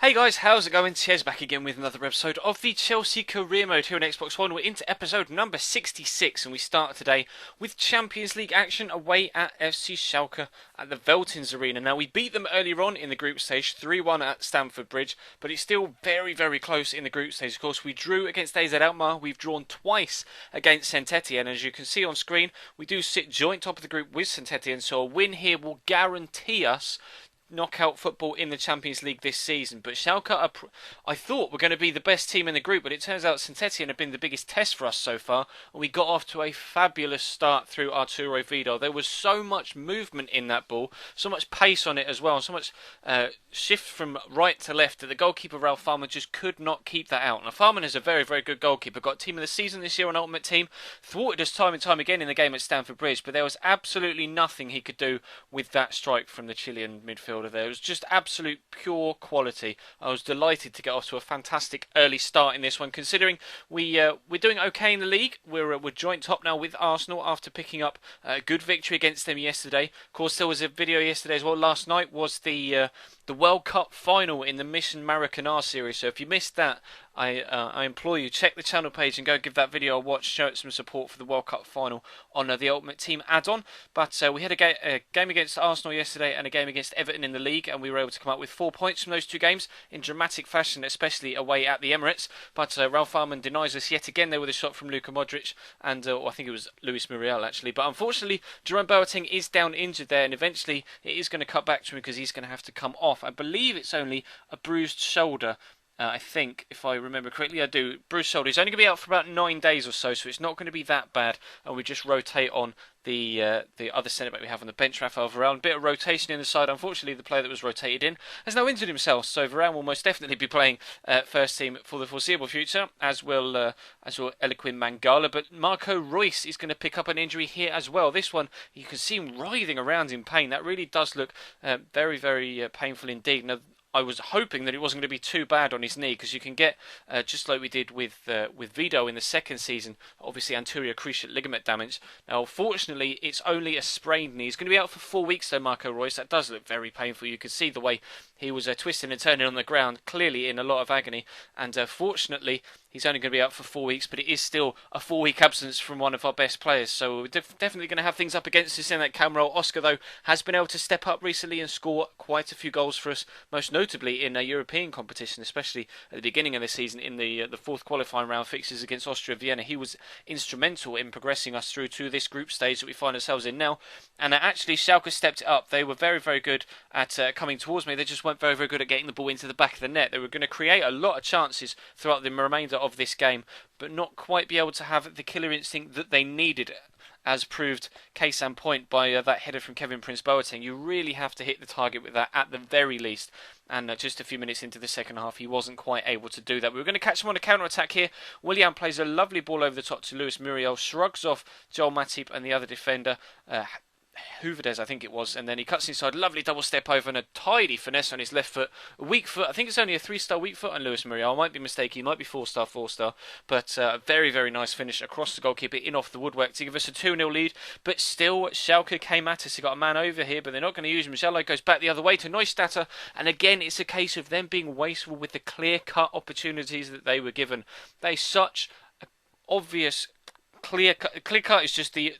Hey guys, how's it going? Tiers back again with another episode of the Chelsea Career Mode here on Xbox One. We're into episode number 66 and we start today with Champions League action away at FC Schalke at the Veltins Arena. Now we beat them earlier on in the group stage, 3-1 at Stamford Bridge, but it's still very, very close in the group stage. Of course, we drew against AZ Alkmaar, we've drawn twice against Saint-Etienne, and as you can see on screen, we do sit joint top of the group with Saint-Etienne, so a win here will guarantee us knockout football in the Champions League this season. But Schalke, I thought, were going to be the best team in the group, but it turns out Saint-Etienne have been the biggest test for us so far, and we got off to a fabulous start through Arturo Vidal. There was so much movement in that ball, so much pace on it as well, so much shift from right to left that the goalkeeper Ralph Farman just could not keep that out. Now Farman is a very, very good goalkeeper, got team of the season this year on Ultimate Team, thwarted us time and time again in the game at Stamford Bridge, but there was absolutely nothing he could do with that strike from the Chilean midfielder there. It was just absolute pure quality. I was delighted to get off to a fantastic early start in this one, considering we're doing okay in the league. We're joint top now with Arsenal after picking up a good victory against them yesterday. Of course, there was a video yesterday as well. Last night was the World Cup final in the Mission Maracanã series. So if you missed that, I implore you, check the channel page and go give that video a watch, show it some support for the World Cup final on the Ultimate Team add-on. But we had a game against Arsenal yesterday and a game against Everton in the league, and we were able to come up with 4 points from those two games in dramatic fashion, especially away at the Emirates. But Ralph Farman denies us yet again there with a shot from Luka Modric, and I think it was Luis Muriel actually. But unfortunately, Jerome Boateng is down injured there, and eventually it is going to cut back to him because he's going to have to come off. I believe it's only a bruised shoulder. I think, if I remember correctly, I do. Bruce shoulder. He's only going to be out for about 9 days or so it's not going to be that bad. And we just rotate on the other centre back we have on the bench, Rafael Varane. A bit of rotation in the side. Unfortunately, the player that was rotated in has now injured himself, so Varane will most definitely be playing first team for the foreseeable future, as will Eliquim Mangala. But Marco Reus is going to pick up an injury here as well. This one, you can see him writhing around in pain. That really does look very, very painful indeed. Now, I was hoping that it wasn't going to be too bad on his knee, because you can get, just like we did with Vidal in the second season, obviously anterior cruciate ligament damage. Now, fortunately, it's only a sprained knee. He's going to be out for 4 weeks, though, Marco Reus. That does look very painful. You could see the way he was twisting and turning on the ground, clearly in a lot of agony. And fortunately, he's only going to be out for 4 weeks, but it is still a 4-week absence from one of our best players. So we're definitely going to have things up against us in that cam role. Oscar, though, has been able to step up recently and score quite a few goals for us, most notably in a European competition, especially at the beginning of the season in the fourth qualifying round fixtures against Austria Vienna. He was instrumental in progressing us through to this group stage that we find ourselves in now. And actually, Schalke stepped it up. They were very, very good at coming towards me. They just weren't very, very good at getting the ball into the back of the net. They were going to create a lot of chances throughout the remainder of this game, but not quite be able to have the killer instinct that they needed, as proved case in point by that header from Kevin Prince Boateng. You really have to hit the target with that at the very least. And just a few minutes into the second half, he wasn't quite able to do that. We were going to catch him on a counter-attack here. Willian plays a lovely ball over the top to Luis Muriel, shrugs off Joel Matip and the other defender, Hooverdes, I think it was, and then he cuts inside, lovely double step over and a tidy finesse on his left foot. A weak foot, I think it's only a 3-star weak foot on Luis Muriel. I might be mistaken, he might be 4-star, but a very, very nice finish across the goalkeeper, in off the woodwork to give us a 2-0 lead. But still, Schalke came at us. He got a man over here, but they're not going to use him. Schalke goes back the other way to Neustadt, and again, it's a case of them being wasteful with the clear-cut opportunities that they were given. They're such obvious. Clear cut is just the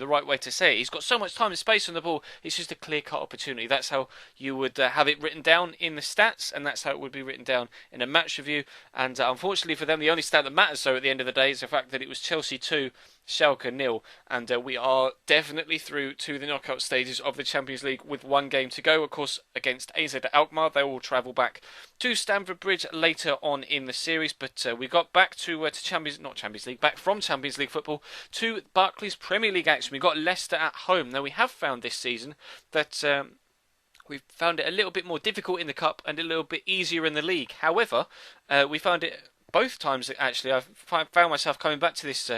right way to say it. He's got so much time and space on the ball. It's just a clear cut opportunity. That's how you would have it written down in the stats, and that's how it would be written down in a match review. And unfortunately for them, the only stat that matters so at the end of the day is the fact that it was Chelsea 2, Schalke 0, and we are definitely through to the knockout stages of the Champions League with 1 game to go. Of course, against AZ Alkmaar, they will travel back to Stamford Bridge later on in the series. But we got back to back from Champions League football to Barclays Premier League action. We got Leicester at home. Now we have found this season that we've found it a little bit more difficult in the cup and a little bit easier in the league. However, we found it both times actually I've found myself coming back to this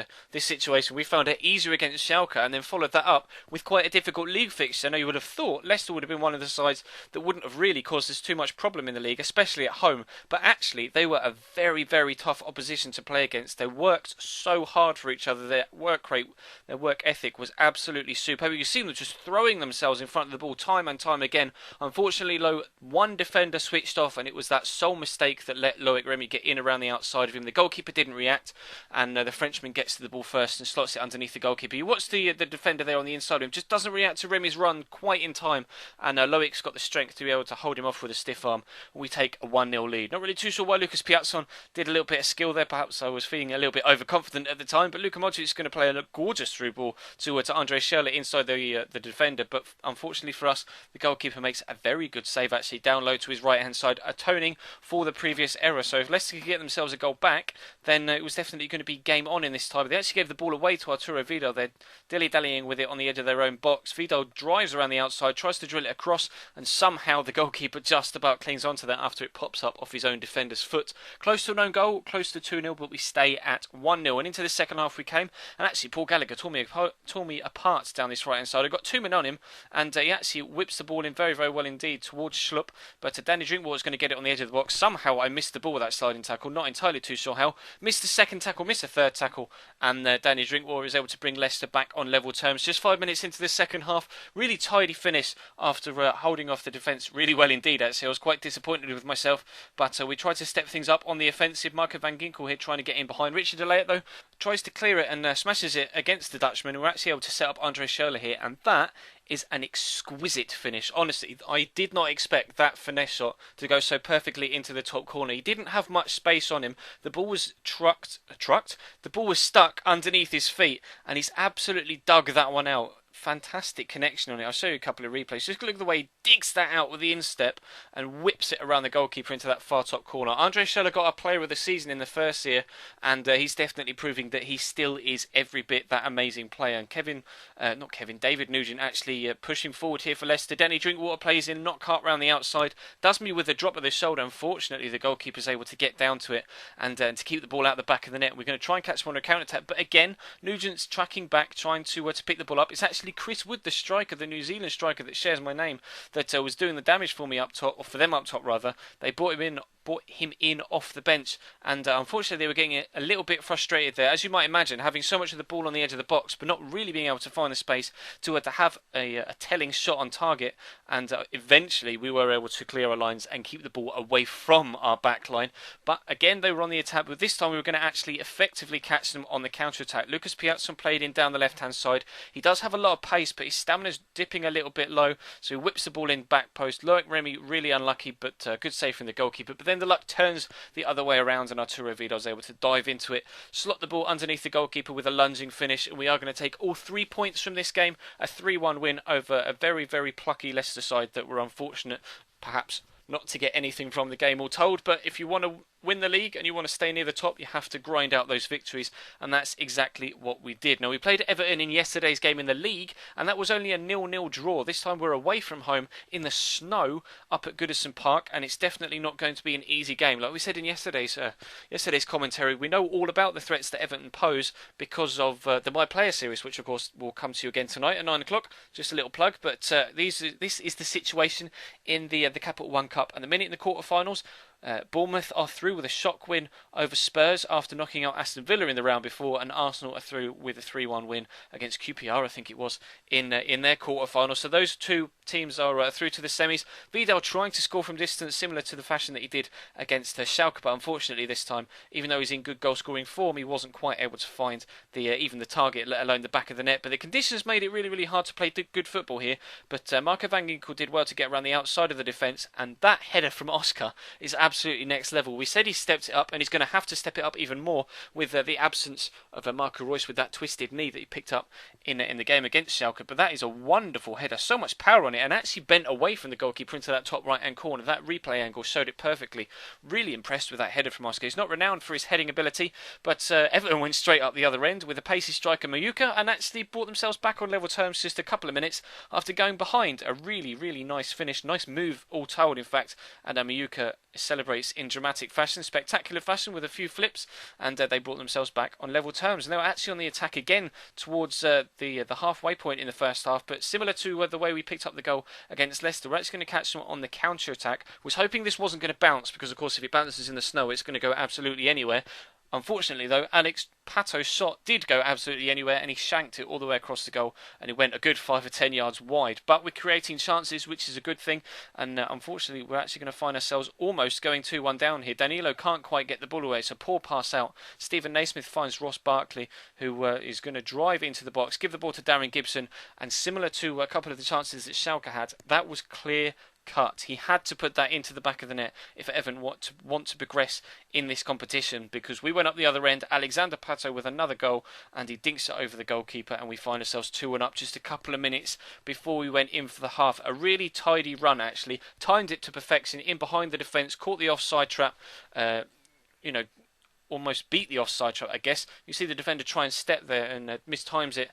situation. We found it easier against Schalke and then followed that up with quite a difficult league fixture. I know you would have thought Leicester would have been one of the sides that wouldn't have really caused us too much problem in the league, especially at home, but actually they were a very, very tough opposition to play against. They worked so hard for each other. Their work rate, their work ethic was absolutely superb. You see them just throwing themselves in front of the ball time and time again. Unfortunately, one defender switched off, and it was that sole mistake that let Loic Remy get in around the outside of him. The goalkeeper didn't react, and the Frenchman gets to the ball first and slots it underneath the goalkeeper. You watch the defender there on the inside of him, just doesn't react to Remy's run quite in time, and Loic's got the strength to be able to hold him off with a stiff arm. We take a 1-0 lead. Not really too sure why Lucas Piazzon did a little bit of skill there. Perhaps I was feeling a little bit overconfident at the time, but Luka Modric is going to play a gorgeous through ball to Andre Schürrle inside the defender, but unfortunately for us, the goalkeeper makes a very good save actually down low to his right hand side, atoning for the previous error. So if Leicester could get themselves a goal back, then it was definitely going to be game on in this time. They actually gave the ball away to Arturo Vidal. They're dilly-dallying with it on the edge of their own box. Vidal drives around the outside, tries to drill it across, and somehow the goalkeeper just about clings onto that after it pops up off his own defender's foot. Close to an own goal, close to 2-0, but we stay at 1-0. And into the second half we came, and actually Paul Gallagher tore me apart down this right hand side. I got 2 men on him, and he actually whips the ball in very, very well indeed towards Schlupp, but Danny Drinkwater is going to get it on the edge of the box. Somehow I missed the ball with that sliding tackle, not entirely too sure how. Missed the second tackle, missed the third tackle, and Danny Drinkwater is able to bring Leicester back on level terms. Just 5 minutes into the second half, really tidy finish after holding off the defence really well indeed. Actually, I was quite disappointed with myself, but we tried to step things up on the offensive. Marco van Ginkel here trying to get in behind. Richard De Ligt though tries to clear it and smashes it against the Dutchman. We're actually able to set up Andre Schürrle here, and that is an exquisite finish. Honestly, I did not expect that finesse shot to go so perfectly into the top corner. He didn't have much space on him. The ball was the ball was stuck underneath his feet, and he's absolutely dug that one out. Fantastic connection on it. I'll show you a couple of replays. Just look at the way he digs that out with the instep and whips it around the goalkeeper into that far top corner. Andre Schürrle got a player of the season in the first year, and he's definitely proving that he still is every bit that amazing player. And David Nugent actually pushing forward here for Leicester. Danny Drinkwater plays in, Knockhart round the outside. Does me with a drop of the shoulder. Unfortunately, the goalkeeper's able to get down to it and to keep the ball out the back of the net. We're going to try and catch him on a counter-attack, but again, Nugent's tracking back, trying to pick the ball up. It's actually Chris Wood, the striker, the New Zealand striker that shares my name, that was doing the damage for me up top, or for them up top rather. They brought him in off the bench, and unfortunately they were getting a little bit frustrated there, as you might imagine, having so much of the ball on the edge of the box but not really being able to find the space to have a telling shot on target. And eventually we were able to clear our lines and keep the ball away from our back line, but again they were on the attack, but this time we were going to actually effectively catch them on the counter-attack. Lucas Piazzon played in down the left hand side. He does have a lot of pace, but his stamina's dipping a little bit low, so he whips the ball in back post. Loic Remy really unlucky, but good save from the goalkeeper. But then the luck turns the other way around, and Arturo Vidal was able to dive into it, slot the ball underneath the goalkeeper with a lunging finish, and we are going to take all 3 points from this game. A 3-1 win over a very, very plucky Leicester side that were unfortunate, perhaps, not to get anything from the game all told. But if you want to win the league and you want to stay near the top, you have to grind out those victories, and that's exactly what we did. Now, we played Everton in yesterday's game in the league, and that was only a 0-0 draw. This time we're away from home in the snow up at Goodison Park, and it's definitely not going to be an easy game. Like we said in yesterday's commentary, we know all about the threats that Everton pose because of the My Player series, which of course will come to you again tonight at 9 o'clock. Just a little plug, but this is the situation in the Capital One Cup, and the minute in the quarterfinals, Bournemouth are through with a shock win over Spurs after knocking out Aston Villa in the round before, and Arsenal are through with a 3-1 win against QPR, I think it was, in their quarter-final. So those two teams are through to the semis. Vidal trying to score from distance, similar to the fashion that he did against Schalke, but unfortunately this time, even though he's in good goal-scoring form, he wasn't quite able to find even the target, let alone the back of the net. But the conditions made it really, really hard to play good football here. But Marco van Ginkel did well to get around the outside of the defence, and that header from Oscar is absolutely next level. We said he stepped it up, and he's going to have to step it up even more with the absence of Marco Reus with that twisted knee that he picked up in the game against Schalke. But that is a wonderful header, so much power on it, and actually bent away from the goalkeeper into that top right hand corner. That replay angle showed it perfectly. Really impressed with that header from Oscar. He's not renowned for his heading ability, but Everton went straight up the other end with a pacey striker Mayuka, and actually brought themselves back on level terms just a couple of minutes after going behind. A really, really nice finish, nice move all told in fact, and Mayuka is celebrating celebrates in dramatic fashion, spectacular fashion, with a few flips, and they brought themselves back on level terms. And they were actually on the attack again towards the halfway point in the first half, but similar to the way we picked up the goal against Leicester, we're actually going to catch them on the counter-attack. Was hoping this wasn't going to bounce, because of course if it bounces in the snow it's going to go absolutely anywhere. Unfortunately though, Alex Pato's shot did go absolutely anywhere, and he shanked it all the way across the goal, and it went a good 5 or 10 yards wide. But we're creating chances, which is a good thing, and unfortunately we're actually going to find ourselves almost going 2-1 down here. Danilo can't quite get the ball away. It's a poor pass out. Stephen Naismith finds Ross Barkley, who is going to drive into the box, give the ball to Darren Gibson, and similar to a couple of the chances that Schalke had, that was clear cut. He had to put that into the back of the net if Evan want to progress in this competition, because we went up the other end. Alexander Pato with another goal, and he dinks it over the goalkeeper, and we find ourselves 2-1 up just a couple of minutes before we went in for the half. A really tidy run, actually. Timed it to perfection in behind the defence, caught the offside trap, almost beat the offside trap, I guess. You see the defender try and step there and mistimes it.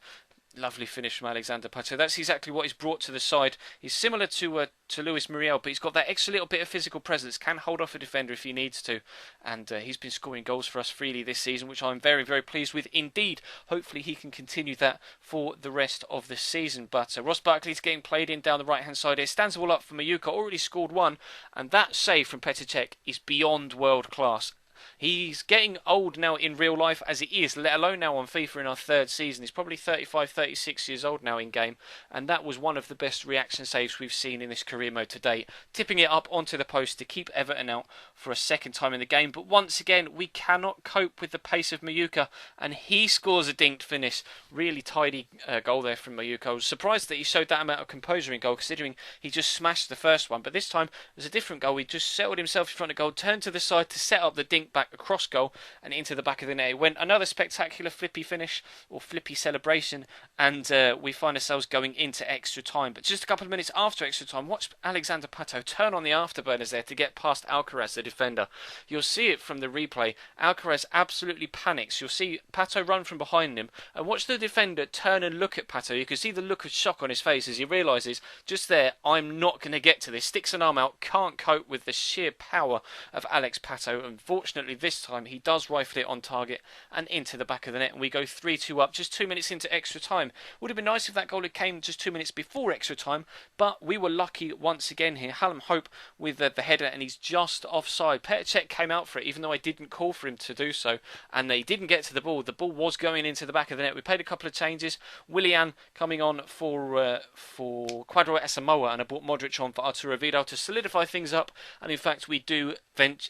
Lovely finish from Alexander Pato. That's exactly what he's brought to the side. He's similar to Luis Muriel, but he's got that extra little bit of physical presence, can hold off a defender if he needs to, and he's been scoring goals for us freely this season, which I'm very, very pleased with indeed. Hopefully he can continue that for the rest of the season. But Ross Barkley's getting played in down the right hand side here, stands the ball up for Mayuka, already scored one, and that save from Petr Cech is beyond world class. He's getting old now in real life as it is, let alone now on FIFA in our third season. He's probably 35, 36 years old now in game, and that was one of the best reaction saves we've seen in this career mode to date. Tipping it up onto the post to keep Everton out for a second time in the game, but once again we cannot cope with the pace of Mayuka, and he scores a dinked finish. Really tidy goal there from Mayuka. I was surprised that he showed that amount of composure in goal, considering he just smashed the first one, but this time it was a different goal. He just settled himself in front of goal, turned to the side to set up the dink back across goal and into the back of the net. It went another spectacular flippy finish, or flippy celebration, and we find ourselves going into extra time. But just a couple of minutes after extra time, watch Alexander Pato turn on the afterburners there to get past Alcaraz, the defender. You'll see it from the replay. Alcaraz absolutely panics. You'll see Pato run from behind him, and watch the defender turn and look at Pato. You can see the look of shock on his face as he realises, just there, I'm not going to get to this. Sticks an arm out, can't cope with the sheer power of Alex Pato. Unfortunately, this time he does rifle it on target and into the back of the net, and we go 3-2 up just 2 minutes into extra time. Would have been nice if that goal had came just 2 minutes before extra time, but we were lucky once again here. Hallam Hope with the header, and he's just offside. Petr Cech came out for it, even though I didn't call for him to do so, and they didn't get to the ball. The ball was going into the back of the net. We played a couple of changes. Willian coming on for Quadro Asamoah, and I brought Modric on for Arturo Vidal to solidify things up, and in fact we do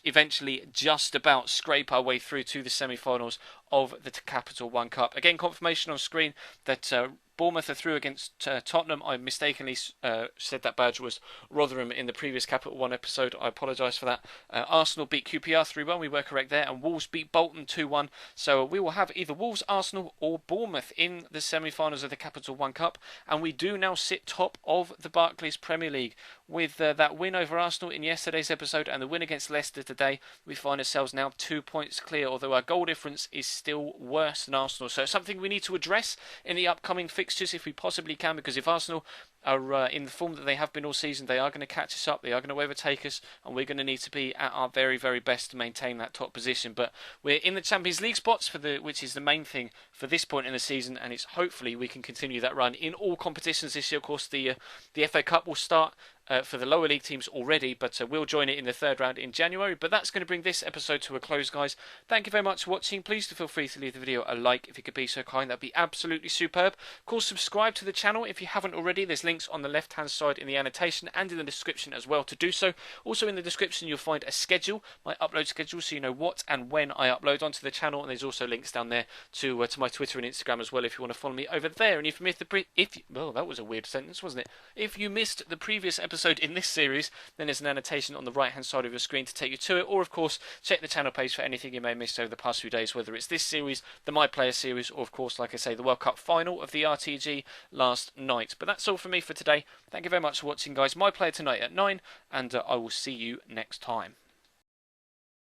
eventually just about scrape our way through to the semi-finals of the Capital One Cup. Again, confirmation on screen that Bournemouth are through against Tottenham. I mistakenly said that badge was Rotherham in the previous Capital One episode. I apologise for that. Arsenal beat QPR 3-1. We were correct there. And Wolves beat Bolton 2-1. So we will have either Wolves, Arsenal or Bournemouth in the semi-finals of the Capital One Cup. And we do now sit top of the Barclays Premier League. With that win over Arsenal in yesterday's episode and the win against Leicester today, we find ourselves now 2 points clear, although our goal difference is still worse than Arsenal. So it's something we need to address in the upcoming fixtures if we possibly can, because if Arsenal are in the form that they have been all season, they are going to catch us up, they are going to overtake us, and we're going to need to be at our very, very best to maintain that top position. But we're in the Champions League spots, which is the main thing for this point in the season, and it's hopefully we can continue that run in all competitions this year. Of course, the FA Cup will start for the lower league teams already, but we'll join it in the third round in January. But that's going to bring this episode to a close, guys. Thank you very much for watching. Please do feel free to leave the video a like if you could be so kind. That'd be absolutely superb. Of course, subscribe to the channel if you haven't already. There's links on the left hand side in the annotation and in the description as well to do so. Also in the description you'll find a schedule, my upload schedule, so you know what and when I upload onto the channel, and there's also links down there to my Twitter and Instagram as well if you want to follow me over there. And if you missed that was a weird sentence, wasn't it? If you missed the previous episode in this series, then there's an annotation on the right hand side of your screen to take you to it, or of course check the channel page for anything you may have missed over the past few days, whether it's this series, the My Player series, or of course, like I say, the World Cup final of the RTG last night. But that's all from me for today. Thank you very much for watching, guys. My Player tonight at 9, and I will see you next time.